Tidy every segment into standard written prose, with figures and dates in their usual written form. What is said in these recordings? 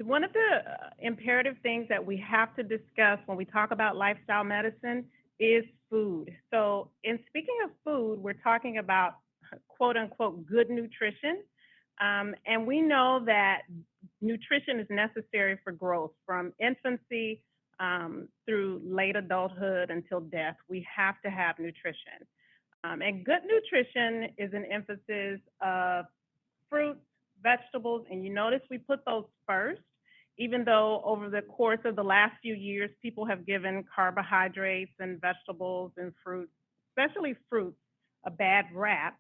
One of the imperative things that we have to discuss when we talk about lifestyle medicine is food. So, in speaking of food, we're talking about quote unquote good nutrition. And we know that nutrition is necessary for growth from infancy through late adulthood until death. We have to have nutrition. And good nutrition is an emphasis of fruits, vegetables, and you notice we put those first, even though over the course of the last few years, people have given carbohydrates and vegetables and fruits, especially fruits, a bad rap.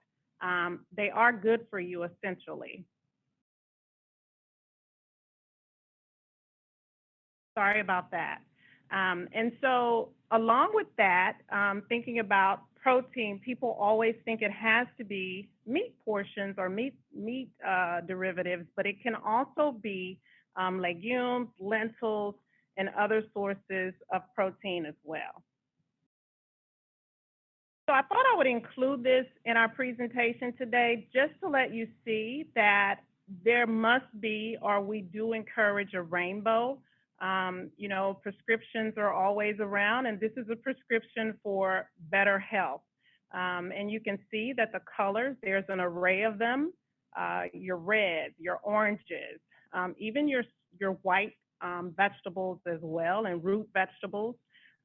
They are good for you essentially. Sorry about that. And so, along with that, thinking about protein, people always think it has to be meat portions or meat derivatives, but it can also be legumes, lentils, and other sources of protein as well. So I thought I would include this in our presentation today just to let you see that there must be, or we do encourage a rainbow. Prescriptions are always around, and this is a prescription for better health. And you can see that the colors, there's an array of them, your reds, your oranges, even your white vegetables as well, and root vegetables.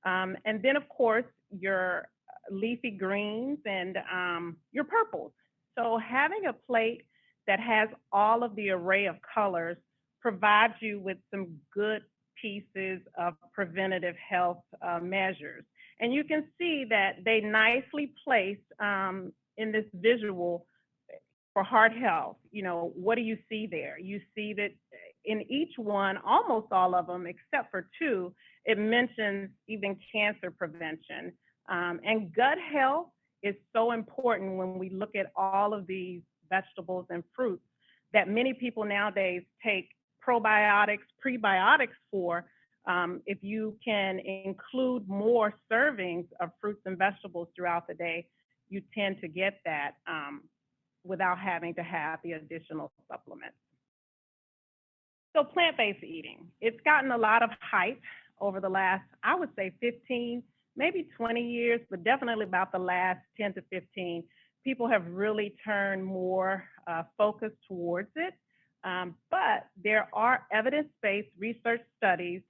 And then, of course, your leafy greens and your purples. So having a plate that has all of the array of colors provides you with some good pieces of preventative health measures. And you can see that they nicely placed in this visual for heart health. What do you see there? You see that in each one, almost all of them, except for two, it mentions even cancer prevention. And gut health is so important when we look at all of these vegetables and fruits that many people nowadays take probiotics, prebiotics for. If you can include more servings of fruits and vegetables throughout the day, you tend to get that without having to have the additional supplements. So plant-based eating, it's gotten a lot of hype over the last, I would say 15, maybe 20 years, but definitely about the last 10 to 15. People have really turned more focus towards it. But there are evidence-based research studies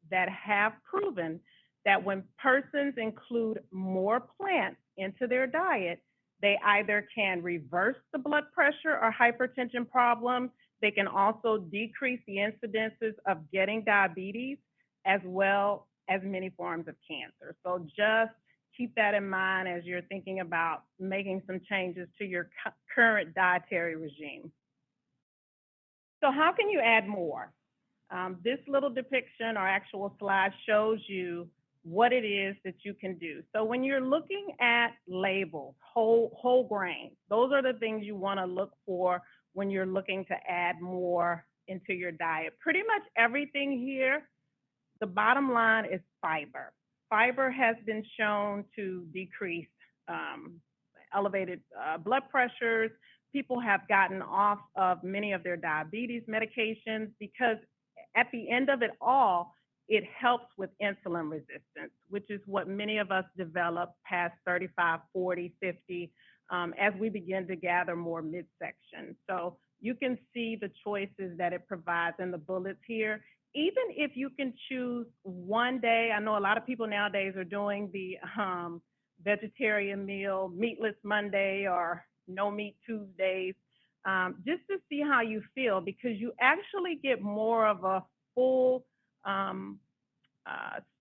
that have proven that when persons include more plants into their diet, they either can reverse the blood pressure or hypertension problem. They can also decrease the incidences of getting diabetes as well as many forms of cancer. So just keep that in mind as you're thinking about making some changes to your current dietary regime. So how can you add more? This little depiction or actual slide shows you what it is that you can do. So when you're looking at labels, whole grains, those are the things you want to look for when you're looking to add more into your diet. Pretty much everything here, the bottom line is fiber. Fiber has been shown to decrease elevated blood pressures. People have gotten off of many of their diabetes medications because at the end of it all, it helps with insulin resistance, which is what many of us develop past 35, 40, 50, as we begin to gather more midsection. So you can see the choices that it provides in the bullets here. Even if you can choose one day, I know a lot of people nowadays are doing the vegetarian meal, meatless Monday or no meat Tuesdays, just to see how you feel, because you actually get more of a full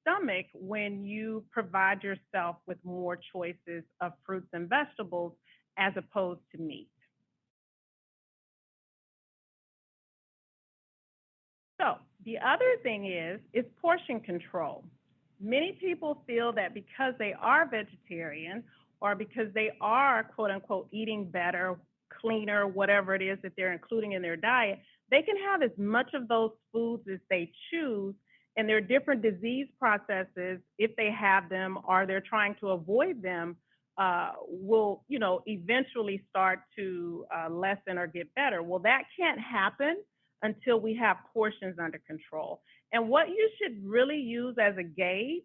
stomach when you provide yourself with more choices of fruits and vegetables as opposed to meat. So the other thing is portion control. Many people feel that because they are vegetarian or because they are quote unquote eating better, cleaner, whatever it is that they're including in their diet, they can have as much of those foods as they choose, and their different disease processes, if they have them or they're trying to avoid them, will eventually start to lessen or get better. Well, that can't happen until we have portions under control. And what you should really use as a gauge,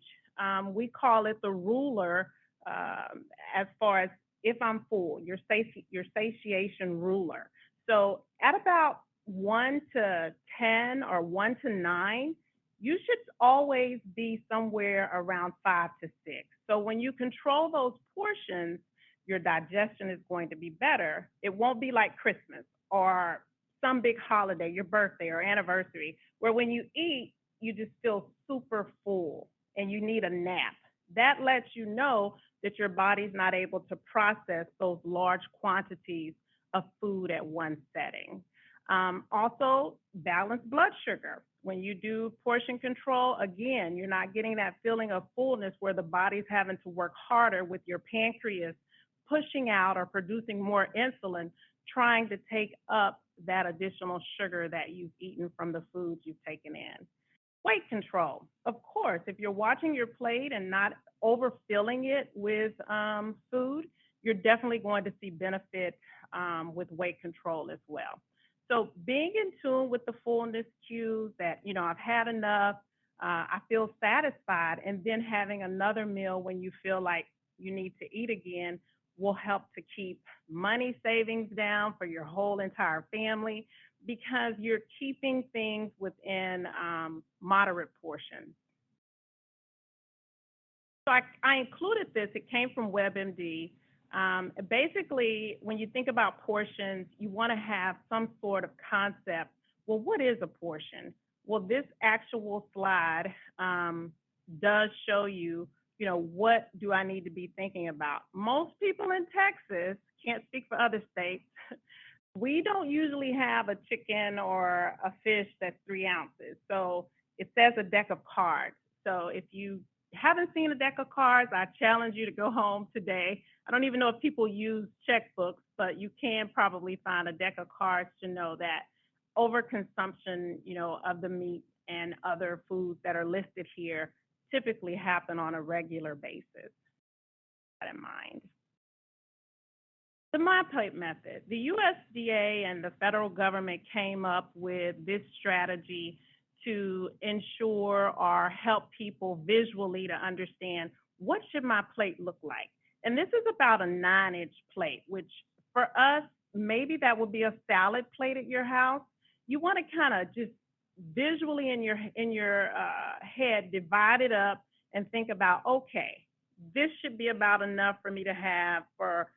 we call it the ruler, as far as if I'm full, your satiation ruler. So at about 1 to 10 or 1 to 9, you should always be somewhere around 5 to 6. So when you control those portions, your digestion is going to be better. It won't be like Christmas or some big holiday, your birthday or anniversary, where when you eat, you just feel super full and you need a nap. That lets you know that your body's not able to process those large quantities of food at one setting. Also, balanced blood sugar. When you do portion control, again, you're not getting that feeling of fullness where the body's having to work harder with your pancreas pushing out or producing more insulin, trying to take up that additional sugar that you've eaten from the foods you've taken in. Weight control. Of course, if you're watching your plate and not overfilling it with food, you're definitely going to see benefit with weight control as well. So being in tune with the fullness cues that, I've had enough, I feel satisfied, and then having another meal when you feel like you need to eat again will help to keep money savings down for your whole entire family because you're keeping things within moderate portions. So I included this. It came from WebMD. Basically, when you think about portions, you want to have some sort of concept. Well, what is a portion? Well, this actual slide does show you, what do I need to be thinking about? Most people in Texas, can't speak for other states, we don't usually have a chicken or a fish that's 3 ounces. So it says a deck of cards. So if you haven't seen a deck of cards, I challenge you to go home today. I don't even know if people use checkbooks, but you can probably find a deck of cards to know that overconsumption, of the meat and other foods that are listed here typically happen on a regular basis. Keep that in mind. The MyPlate method. The USDA and the federal government came up with this strategy to ensure or help people visually to understand what should my plate look like. And this is about a 9-inch plate, which for us, maybe that would be a salad plate at your house. You want to kind of just visually in your head divide it up and think about, okay, this should be about enough for me to have for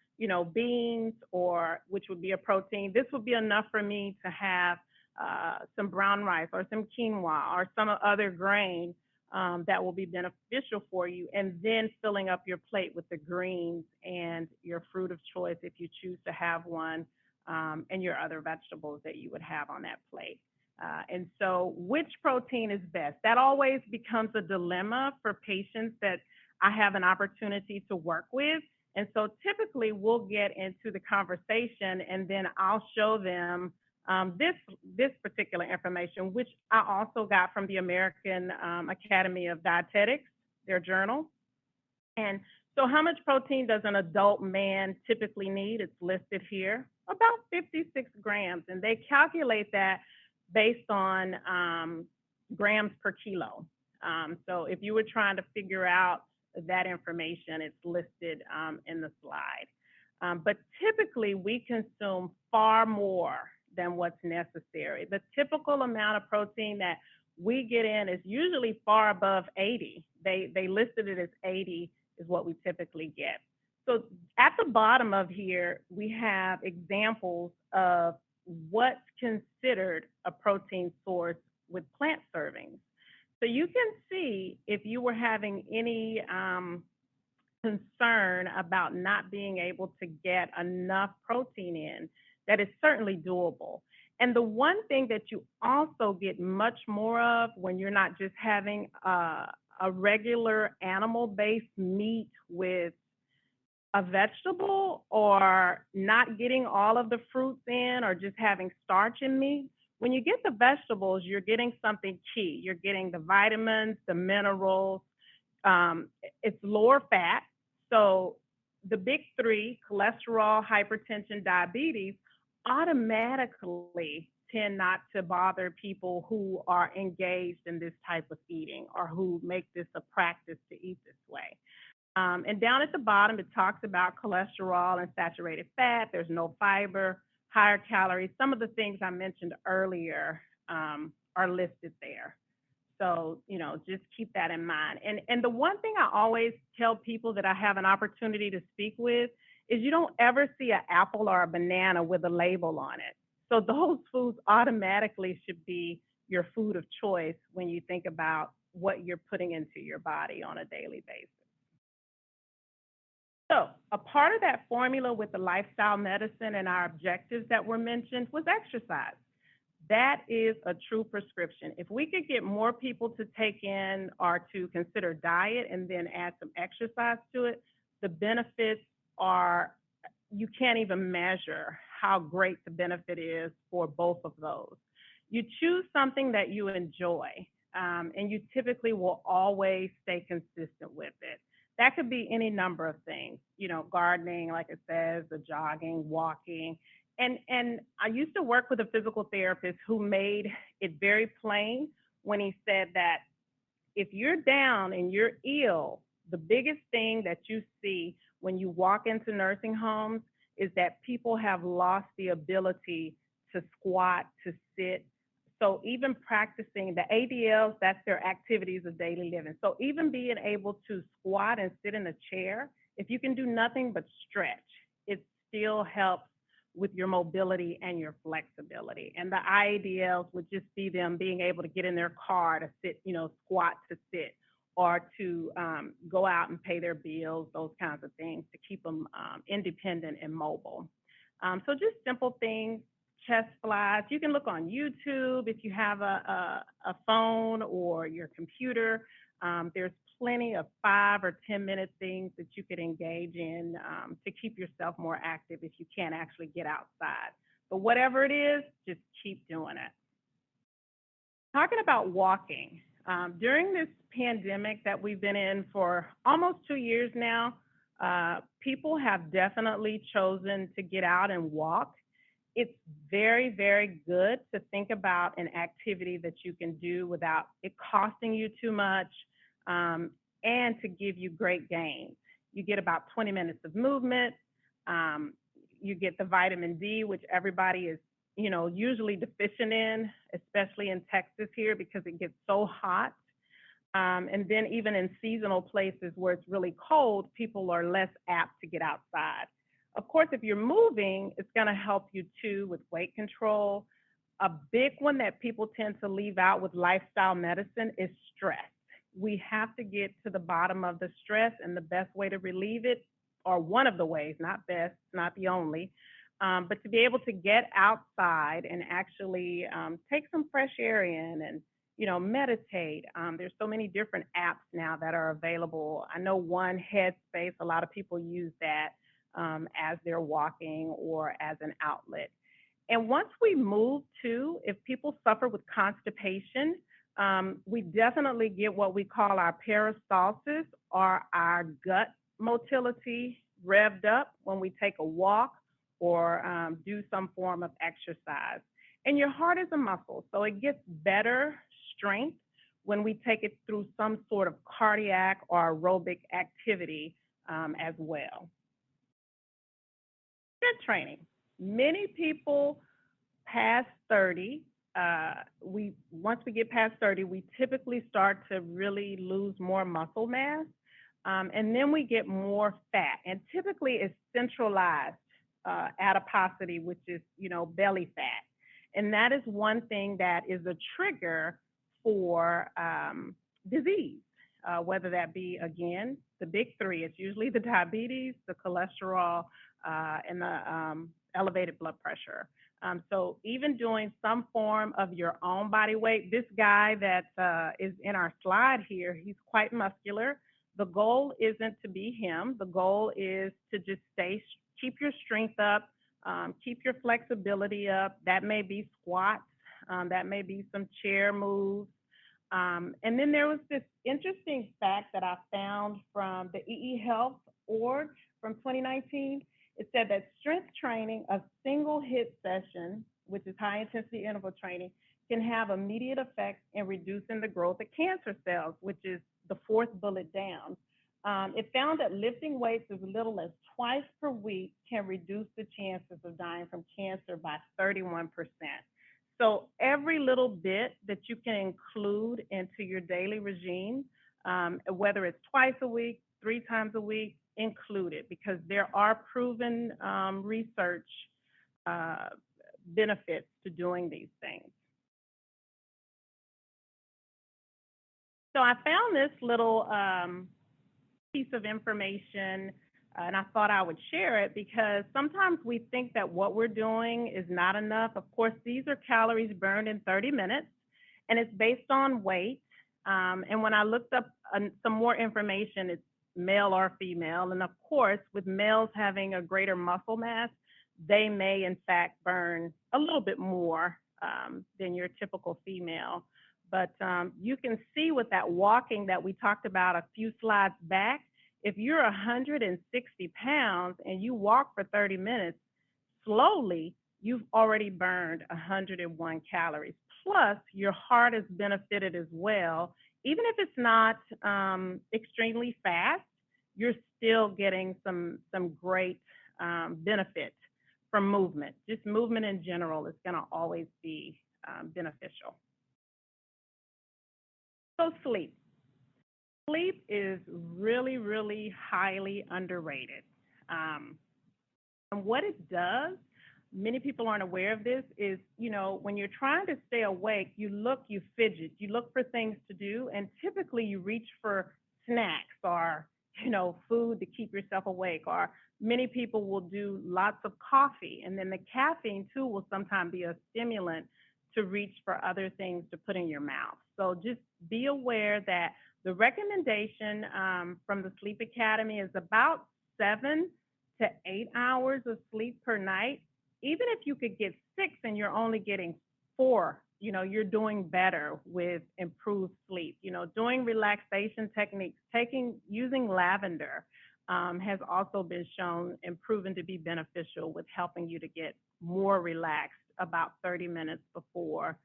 beans, or which would be a protein. This would be enough for me to have some brown rice or some quinoa or some other grain that will be beneficial for you, and then filling up your plate with the greens and your fruit of choice if you choose to have one, and your other vegetables that you would have on that plate. And so which protein is best? That always becomes a dilemma for patients that I have an opportunity to work with. And so typically we'll get into the conversation and then I'll show them this particular information, which I also got from the American Academy of Dietetics, their journal. And so how much protein does an adult man typically need? It's listed here, about 56 grams. And they calculate that based on grams per kilo. So if you were trying to figure out that information, it's listed in the slide. But typically we consume far more than what's necessary. The typical amount of protein that we get in is usually far above 80. They listed it as 80 is what we typically get. So at the bottom of here, we have examples of what's considered a protein source with plant servings. So you can see if you were having any concern about not being able to get enough protein in, that is certainly doable. And the one thing that you also get much more of when you're not just having a regular animal-based meat with a vegetable, or not getting all of the fruits in, or just having starch in meat, when you get the vegetables, you're getting something key. You're getting the vitamins, the minerals. It's lower fat. So the big three, cholesterol, hypertension, diabetes, automatically tend not to bother people who are engaged in this type of eating or who make this a practice to eat this way. And down at the bottom, it talks about cholesterol and saturated fat. There's no fiber, higher calories. Some of the things I mentioned earlier are listed there. So, just keep that in mind. And the one thing I always tell people that I have an opportunity to speak with is you don't ever see an apple or a banana with a label on it. So those foods automatically should be your food of choice when you think about what you're putting into your body on a daily basis. So, a part of that formula with the lifestyle medicine and our objectives that were mentioned was exercise. That is a true prescription. If we could get more people to take in or to consider diet and then add some exercise to it, the benefits are, you can't even measure how great the benefit is for both of those. You choose something that you enjoy, and you typically will always stay consistent with it. That could be any number of things, gardening, like it says, the jogging, walking. And I used to work with a physical therapist who made it very plain when he said that if you're down and you're ill, the biggest thing that you see when you walk into nursing homes is that people have lost the ability to squat, to sit. So even practicing the ADLs, that's their activities of daily living. So even being able to squat and sit in a chair, if you can do nothing but stretch, it still helps with your mobility and your flexibility. And the IADLs would just be them being able to get in their car to sit, squat to sit, or to go out and pay their bills, those kinds of things to keep them independent and mobile. So just simple things, chest flies. You can look on YouTube if you have a phone or your computer. There's plenty of 5 or 10-minute things that you could engage in to keep yourself more active if you can't actually get outside. But whatever it is, just keep doing it. Talking about walking, during this pandemic that we've been in for almost 2 years now, people have definitely chosen to get out and walk. It's very, very good to think about an activity that you can do without it costing you too much, and to give you great gains. You get about 20 minutes of movement. You get the vitamin D, which everybody is, usually deficient in, especially in Texas here because it gets so hot. And then even in seasonal places where it's really cold, people are less apt to get outside. Of course, if you're moving, it's going to help you too with weight control. A big one that people tend to leave out with lifestyle medicine is stress. We have to get to the bottom of the stress, and the best way to relieve it, or one of the ways, not best, not the only, but to be able to get outside and actually take some fresh air in and, meditate. There's so many different apps now that are available. I know one, Headspace, a lot of people use that as they're walking or as an outlet. And once we move to, if people suffer with constipation, we definitely get what we call our peristalsis, or our gut motility, revved up when we take a walk or do some form of exercise. And your heart is a muscle, so it gets better strength when we take it through some sort of cardiac or aerobic activity as well. Strength training. Many people past 30, once we get past 30, we typically start to really lose more muscle mass, and then we get more fat. And typically it's centralized adiposity, which is, belly fat. And that is one thing that is a trigger for disease, whether that be, again, the big three. It's usually the diabetes, the cholesterol, and the elevated blood pressure. So even doing some form of your own body weight, this guy that is in our slide here, he's quite muscular. The goal isn't to be him. The goal is to just keep your strength up, keep your flexibility up. That may be squats, that may be some chair moves. And then there was this interesting fact that I found from the EE Health org from 2019. It said that strength training, a single HIIT session, which is high intensity interval training, can have immediate effects in reducing the growth of cancer cells, which is the fourth bullet down. It found that lifting weights as little as twice per week can reduce the chances of dying from cancer by 31%. So every little bit that you can include into your daily regime, whether it's twice a week, 3 times a week, include it, because there are proven research uh, benefits to doing these things. So I found this little piece of information, and I thought I would share it because sometimes we think that what we're doing is not enough. Of course, these are calories burned in 30 minutes, and it's based on weight. And when I looked up some more information, it's male or female. And of course, with males having a greater muscle mass, they may in fact burn a little bit more than your typical female. But you can see with that walking that we talked about a few slides back, if you're 160 pounds and you walk for 30 minutes slowly, you've already burned 101 calories. Plus, your heart is benefited as well. Even if it's not extremely fast, you're still getting some great benefit from movement. Just movement in general is going to always be beneficial. So sleep. Sleep is really, really highly underrated. And what it does, many people aren't aware of this, is, when you're trying to stay awake, you look, you fidget, you look for things to do, and typically you reach for snacks or, food to keep yourself awake, or many people will do lots of coffee, and then the caffeine too will sometimes be a stimulant to reach for other things to put in your mouth. So just be aware that the recommendation from the Sleep Academy is about 7 to 8 hours of sleep per night. Even if you could get 6 and you're only getting 4, you're doing better with improved sleep. Doing relaxation techniques, using lavender has also been shown and proven to be beneficial with helping you to get more relaxed about 30 minutes before.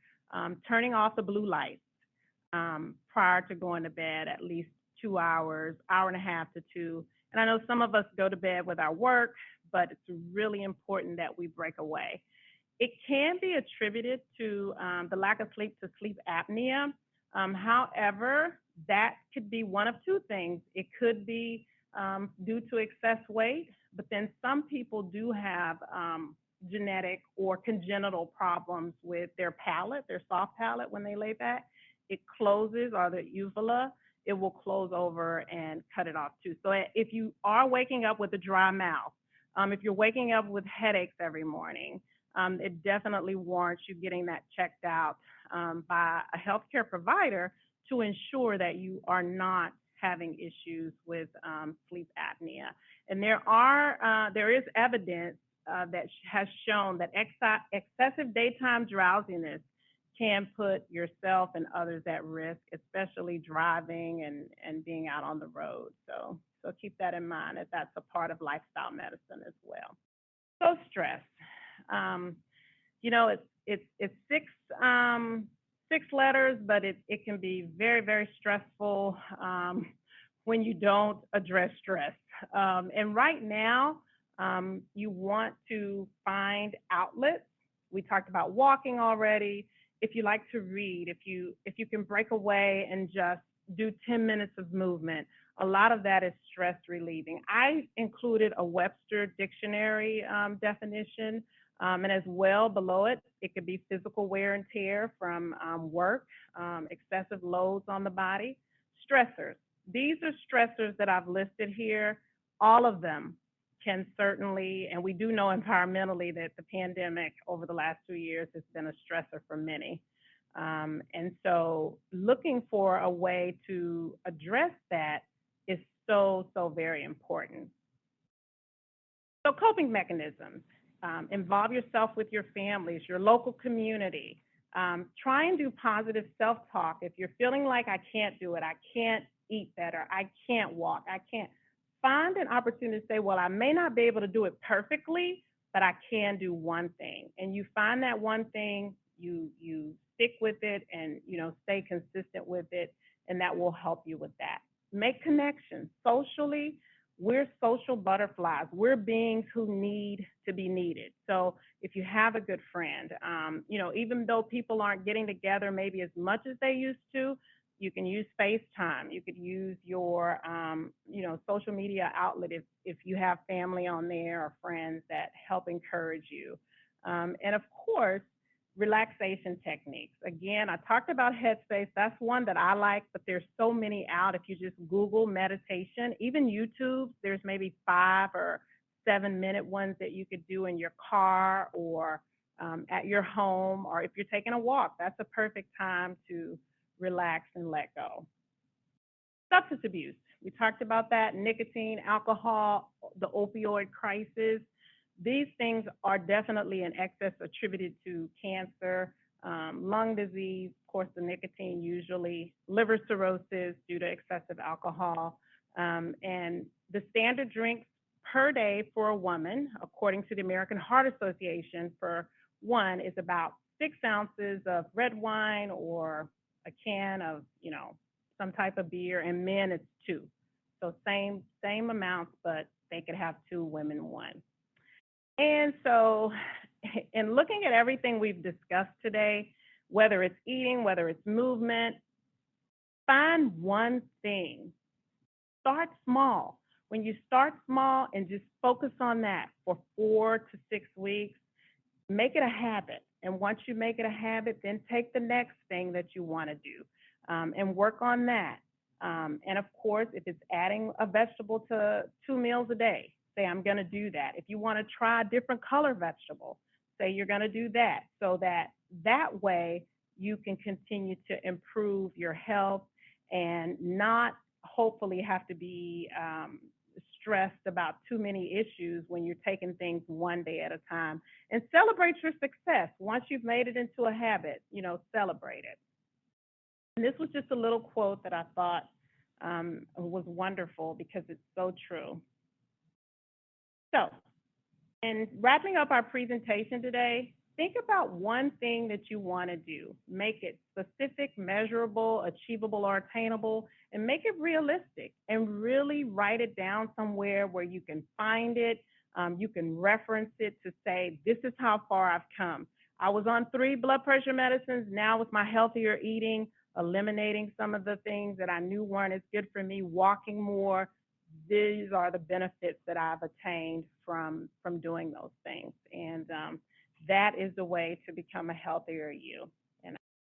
Turning off the blue lights prior to going to bed, at least 2 hours, hour and a half to 2. And I know some of us go to bed with our work, but it's really important that we break away. It can be attributed to the lack of sleep to sleep apnea. However, that could be one of two things. It could be due to excess weight, but then some people do have genetic or congenital problems with their palate, their soft palate when they lay back. It closes, or the uvula, it will close over and cut it off too. So if you are waking up with a dry mouth, if you're waking up with headaches every morning, it definitely warrants you getting that checked out by a healthcare provider to ensure that you are not having issues with sleep apnea. And there is evidence that has shown that excessive daytime drowsiness can put yourself and others at risk, especially driving and being out on the road. So keep that in mind, that that's a part of lifestyle medicine as well. So stress, it's 6 letters, but it can be very, very stressful when you don't address stress. And right now, you want to find outlets. We talked about walking already. If you like to read, if you can break away and just do 10 minutes of movement, a lot of that is stress relieving. I included a Webster dictionary definition, and as well below it, it could be physical wear and tear from work, excessive loads on the body. Stressors. These are stressors that I've listed here. All of them can certainly, and we do know environmentally that the pandemic over the last 2 years has been a stressor for many. And so looking for a way to address that is so very important. So coping mechanisms, involve yourself with your families, your local community. Try and do positive self-talk. If you're feeling like I can't do it, I can't eat better, I can't walk, I can't, find an opportunity to say, well, I may not be able to do it perfectly, but I can do one thing. And you find that one thing, you stick with it, and stay consistent with it, and that will help you with that. Make connections socially. We're social butterflies. We're beings who need to be needed. So if you have a good friend, even though people aren't getting together maybe as much as they used to, you can use FaceTime. You could use your, social media outlet if you have family on there or friends that help encourage you. And of course, relaxation techniques. Again, I talked about Headspace. That's one that I like, but there's so many out. If you just Google meditation, even YouTube, there's maybe 5 or 7 minute ones that you could do in your car or at your home, or if you're taking a walk, that's a perfect time to relax and let go. Substance abuse. We talked about that, nicotine, alcohol, the opioid crisis. These things are definitely in excess attributed to cancer, lung disease, of course, the nicotine usually, liver cirrhosis due to excessive alcohol. And the standard drinks per day for a woman, according to the American Heart Association, for one is about 6 ounces of red wine or a can of, some type of beer, and men it's two. So same amounts, but they could have two, women one. And so, in looking at everything we've discussed today, whether it's eating, whether it's movement, find one thing. Start small. When you start small and just focus on that for 4 to 6 weeks, make it a habit. And once you make it a habit, then take the next thing that you want to do and work on that. And of course, if it's adding a vegetable to 2 meals a day, say, I'm going to do that. If you want to try a different color vegetable, say you're going to do that, so that way you can continue to improve your health and not hopefully have to be stressed about too many issues when you're taking things one day at a time. And celebrate your success. Once you've made it into a habit, celebrate it. And this was just a little quote that I thought was wonderful because it's so true. So, in wrapping up our presentation today, think about one thing that you want to do. Make it specific, measurable, achievable, or attainable, and make it realistic. And really write it down somewhere where you can find it. You can reference it to say, this is how far I've come. I was on 3 blood pressure medicines. Now with my healthier eating, eliminating some of the things that I knew weren't as good for me, walking more, these are the benefits that I've attained from doing those things. And that is the way to become a healthier you. And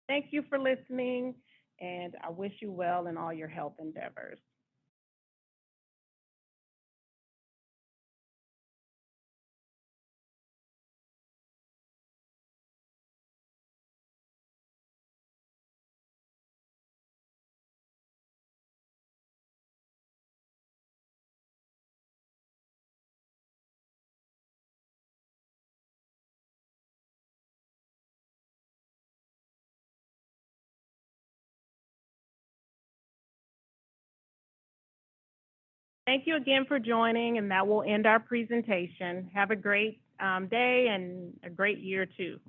thank you for listening, and I wish you well in all your health endeavors. Thank you again for joining, and that will end our presentation. Have a great day and a great year too.